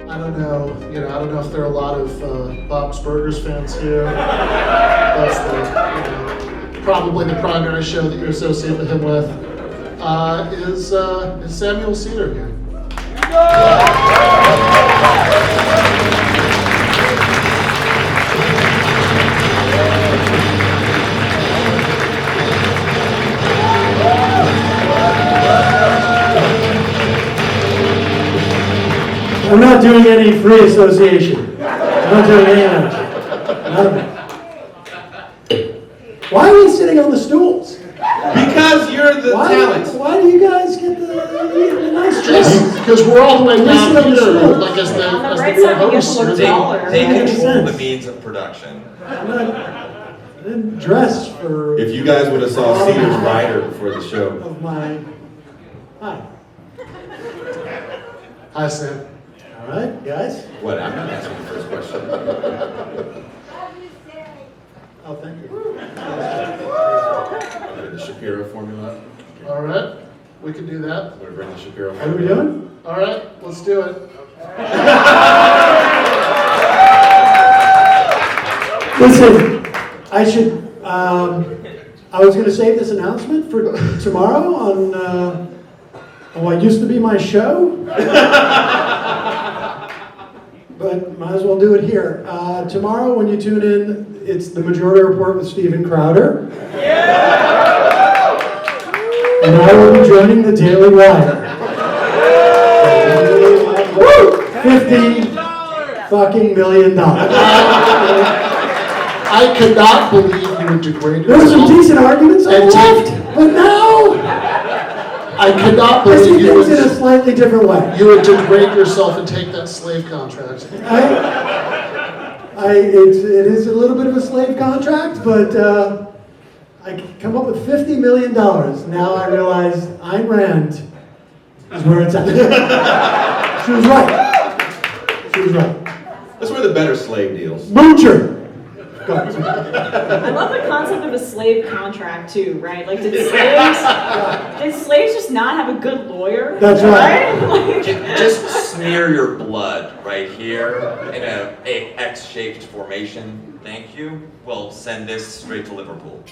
I don't know if there are a lot of Bob's Burgers fans here. That's probably the primary show that you associate him with. Is Samuel Seder here? I'm not doing any free association. I'm not doing any of that. None of it. Why are we sitting on the stools? Because you're the talent. Why do you guys get the nice chairs? Because we're all the way down here, like as the hosts. They control the means of production. I didn't dress for... If you guys would have saw Seder's rider before the show. Of my... Hi. Hi, Sam. All right, guys. What? I'm not answering the first question. Oh, thank you. The Shapiro formula. All right, we can do that. I'm going to bring the Shapiro What are formula. we doing? All right, let's do it. Listen, I was going to save this announcement for tomorrow on what used to be my show. But might as well do it here. Tomorrow when you tune in, it's the Majority Report with Steven Crowder. And I will be joining the Daily Wire. $50 fucking million. I could not believe you would degrade There were some yourself. decent arguments on the left, but now I could not I see believe you things in a would, slightly different way. you would degrade yourself and take that slave contract. It is a little bit of a slave contract, but I come up with $50 million. Now I realize Ayn Rand is where it's at. She was right. She was right. That's where the better slave deals. Moocher. I love the concept of a slave contract too, right? Like, did slaves just not have a good lawyer? That's right. Like, Just smear your blood right here in a X-shaped formation. Thank you. We'll send this straight to Liverpool.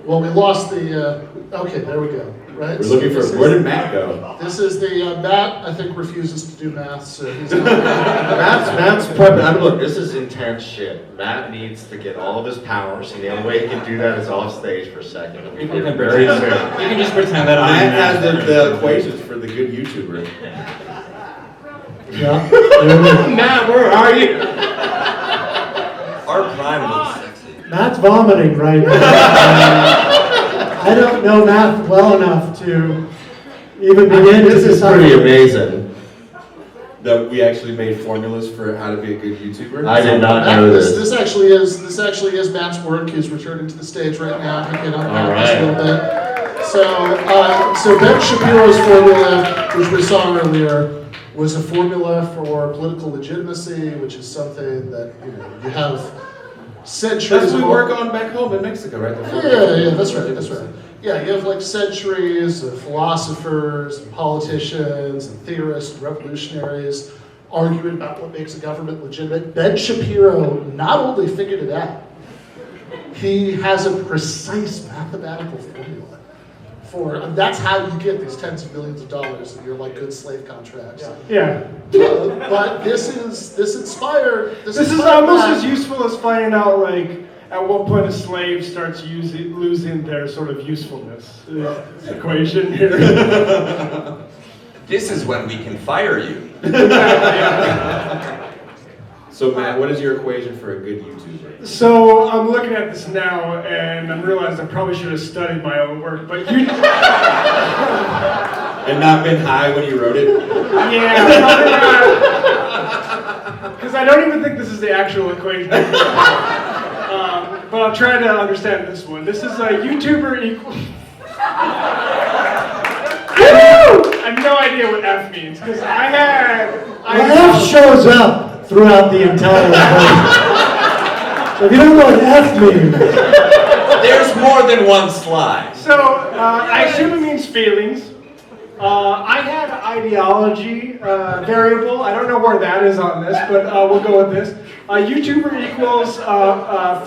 Well, we lost the, okay, there we go, right? We're looking for, where did Matt go? This is the, Matt, I think, refuses to do math, so he's not. Matt's prepping. I mean, look, this is intense shit. Matt needs to get all of his powers, and the only way he can do that is off stage for a second. You can just pretend that I'm Matt has the equations for the good YouTuber. Yeah. Matt, where are you? Our prime looks sexy. Matt's vomiting right now. I don't know math well enough to even begin to This is decide. pretty amazing. That we actually made formulas for how to be a good YouTuber. I did not Matt, know this this. actually is Matt's work. He's returning to the stage right now. He can unwrap this a little bit. So Ben Shapiro's formula, which we saw earlier, was a formula for political legitimacy, which is something that you have centuries. That's what we of- work on back home in Mexico, right? Yeah, that's right. Yeah, you have like centuries of philosophers, and politicians, and theorists, and revolutionaries arguing about what makes a government legitimate. Ben Shapiro not only figured it out, he has a precise mathematical formula for, and that's how you get these tens of millions of dollars in your like good slave contracts. Yeah. But this inspired. This is almost as useful as finding out, like, at what point a slave starts losing their sort of usefulness equation here. This is when we can fire you. So Matt, what is your equation for a good YouTuber? So I'm looking at this now, and I'm realizing I probably should have studied my own work, but you... And not been high when you wrote it? Yeah, probably not. Because I don't even think this is the actual equation. But I'll try to understand this one. This is a YouTuber equal... I have no idea what F means, because F shows up throughout the entire equation. So if you don't know what F means, There's more than one slide. So, I assume it means feelings. I had ideology variable. I don't know where that is on this, but we'll go with this. YouTuber equals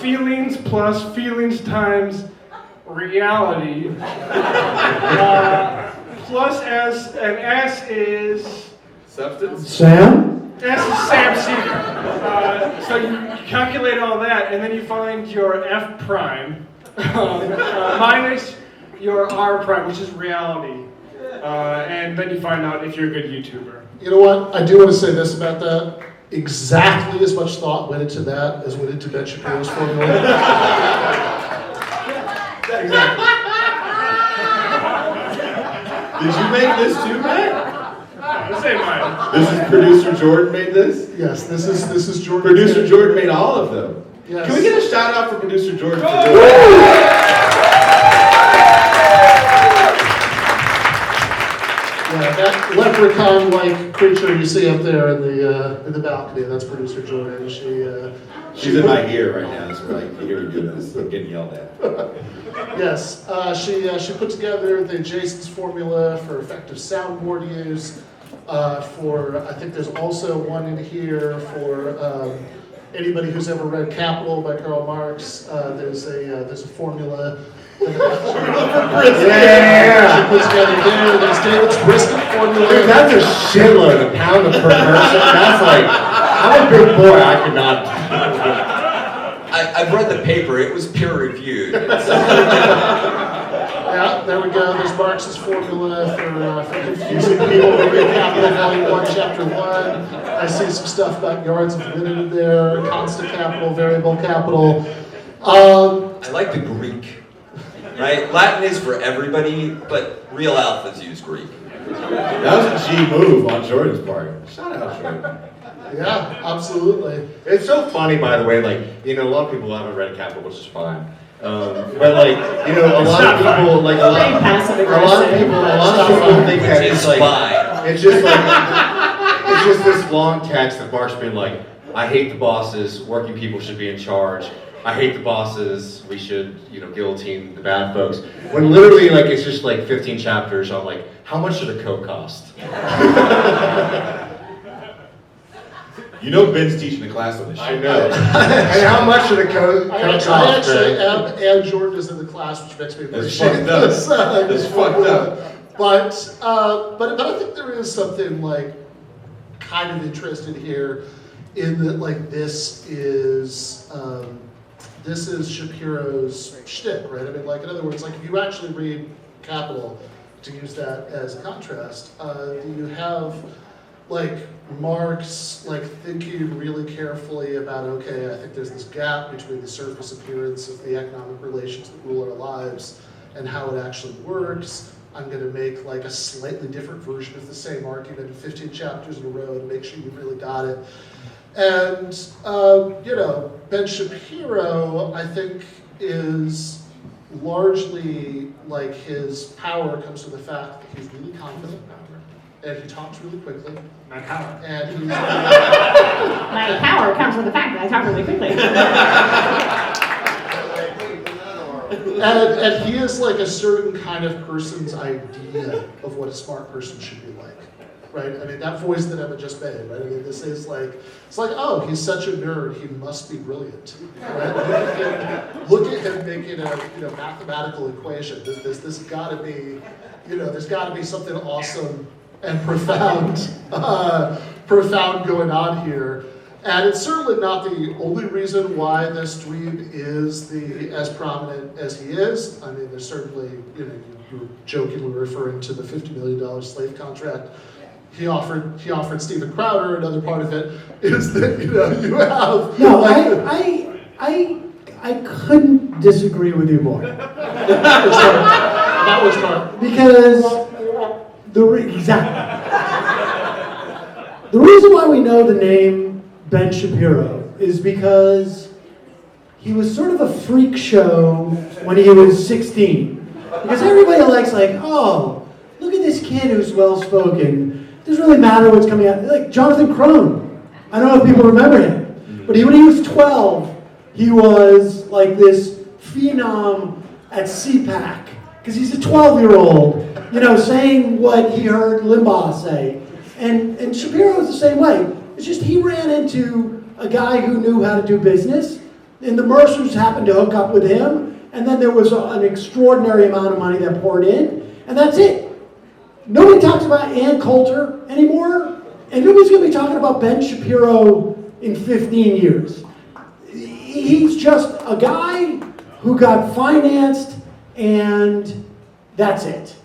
feelings plus feelings times reality. Plus S, and S is... Substance? Sam? S is Sam Seder. So you calculate all that, and then you find your F prime minus your R prime, which is reality. And then you find out if you're a good YouTuber. You know what? I do want to say this about that. Exactly as much thought went into that as went into Ben Shapiro's formula. Exactly. Did you make this too, Matt? This ain't mine. This is producer Jordan made this? Yes, this is Jordan. Producer Jordan made all of them. Yes. Can we get a shout out for producer Jordan for doing that? Yeah, that leprechaun-like creature you see up there in the balcony, that's producer Jordan. She's in my ear right now, so like, you hear me do this. I'm getting yelled at. Yes, she put together the Jason's formula for effective soundboard use. I think there's also one in here for anybody who's ever read Capital by Karl Marx. There's a formula. She puts together there. There's David's brisket formula. Dude, that's a shitload, a pound per person. That's like, I'm a big boy, I could not. I've read the paper, it was peer reviewed. Yeah, there we go. There's Marx's formula for confusing people. We read Capital Volume 1, Chapter 1. I see some stuff about yards of linen in there, constant capital, variable capital. I like the Greek, right? Latin is for everybody, but real alphas use Greek. That was a G move on Jordan's part. Shout out, Jordan. Yeah, absolutely. It's so funny, by the way, like, you know, a lot of people haven't read Capital, which is fine. But like, you know, a lot of people, like, a lot of people think that Which is it's like, fine. it's just like, it's just this long text of Marx being like, I hate the bosses, working people should be in charge. I hate the bosses, we should, you know, guillotine the bad folks. When literally, like, it's just like 15 chapters on like, how much should a Coke cost? You know Ben's teaching a class on this shit. I know. And how much should a Coke I cost? actually am, and Jordan is in the class, which makes me appreciate fucked up. this. That's fucked up. But I think there is something like kind of interesting here in that like this is Shapiro's shtick, right? I mean, like in other words, like if you actually read Capital, to use that as a contrast, you have like Marx like thinking really carefully about, okay, I think there's this gap between the surface appearance of the economic relations that rule our lives and how it actually works. I'm going to make like a slightly different version of the same argument in 15 chapters in a row to make sure you really got it. And, you know, Ben Shapiro, I think, is largely like his power comes from the fact that he's really confident and he talks really quickly. My power. And he's My power comes from the fact that I talk really quickly. and he is like a certain kind of person's idea of what a smart person should be like, right? I mean, that voice that Emma just made, right? I mean, this is like, it's like, oh, he's such a nerd, he must be brilliant, right? Look at him making a mathematical equation. This got to be, there's got to be something awesome and profound going on here. And it's certainly not the only reason why this dweeb is as prominent as he is. I mean, there's certainly, you were jokingly referring to the $50 million slave contract he offered Stephen Crowder. Another part of it is that, you have... No, I couldn't disagree with you more. That was part. Because exactly. The reason why we know the name Ben Shapiro is because he was sort of a freak show when he was 16. Because everybody likes oh, look at this kid who's well-spoken. It doesn't really matter what's coming out. Like Jonathan Crone. I don't know if people remember him. But when he was 12, he was like this phenom at CPAC because he's a 12-year-old, saying what he heard Limbaugh say. And Shapiro was the same way. It's just he ran into a guy who knew how to do business, and the Mercers happened to hook up with him, and then there was an extraordinary amount of money that poured in, and that's it. Nobody talks about Ann Coulter anymore, and nobody's going to be talking about Ben Shapiro in 15 years. He's just a guy who got financed, and that's it.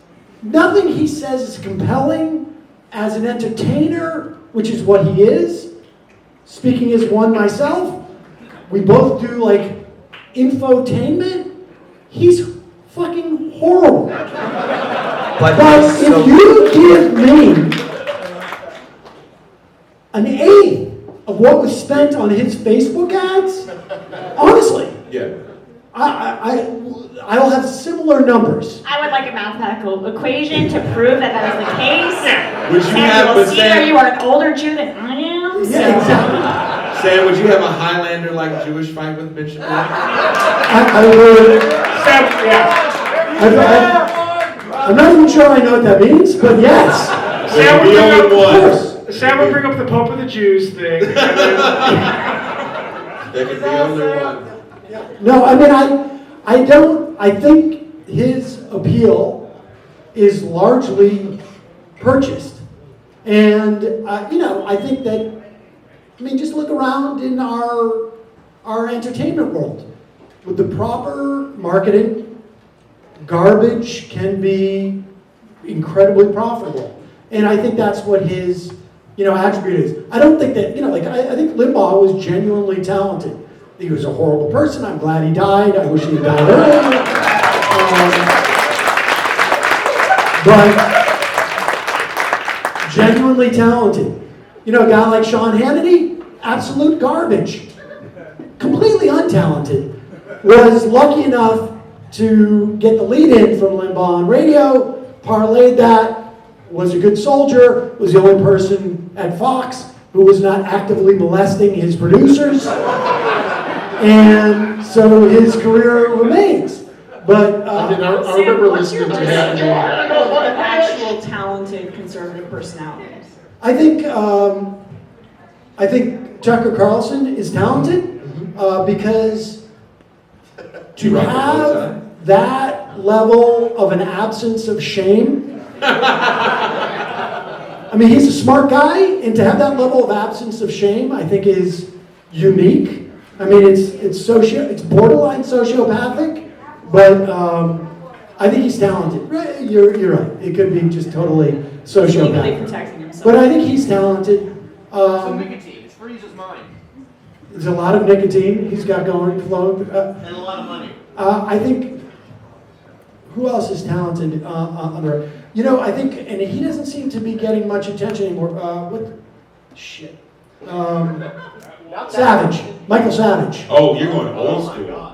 Nothing he says is compelling as an entertainer, which is what he is. Speaking as one myself, we both do like infotainment. He's fucking horrible. But if you give me an eighth of what was spent on his Facebook ads, honestly, Yeah. I'll have similar numbers. I would like a mathematical equation to prove that is the case. Would you have, but Sam, you are an older Jew than I am. Yeah, exactly. Sam, would you have a Highlander-like Jewish fight with Ben Shapiro? I would. Sam, yeah. I'm not even sure I know what that means, but yes. Sam would, The only bring one. up, Sam would bring up the Pope of the Jews thing. And then, That could be only one. No, I mean, I think his appeal is largely purchased. And, I think that, just look around in our entertainment world. With the proper marketing, garbage can be incredibly profitable. And I think that's what his, attribute is. I don't think that, I think Limbaugh was genuinely talented. He was a horrible person. I'm glad he died. I wish he had died earlier. But genuinely talented. A guy like Sean Hannity, absolute garbage. Completely untalented. Was lucky enough to get the lead in from Limbaugh on radio, parlayed that, was a good soldier, was the only person at Fox who was not actively molesting his producers. And so his career remains. But I remember what's your listening to list him. of actual talented conservative personalities? I think Tucker Carlson is talented because to have that level of an absence of shame. He's a smart guy, and to have that level of absence of shame, I think is unique. It's borderline sociopathic, but I think he's talented. Right, you're right. It could be just totally Legally sociopathic. protecting himself. But I think he's talented. nicotine, it frees his mind. There's a lot of nicotine he's got flowing. And a lot of money. I think, who else is talented I think, and he doesn't seem to be getting much attention anymore. Savage. Michael Savage. Oh, you're going old school.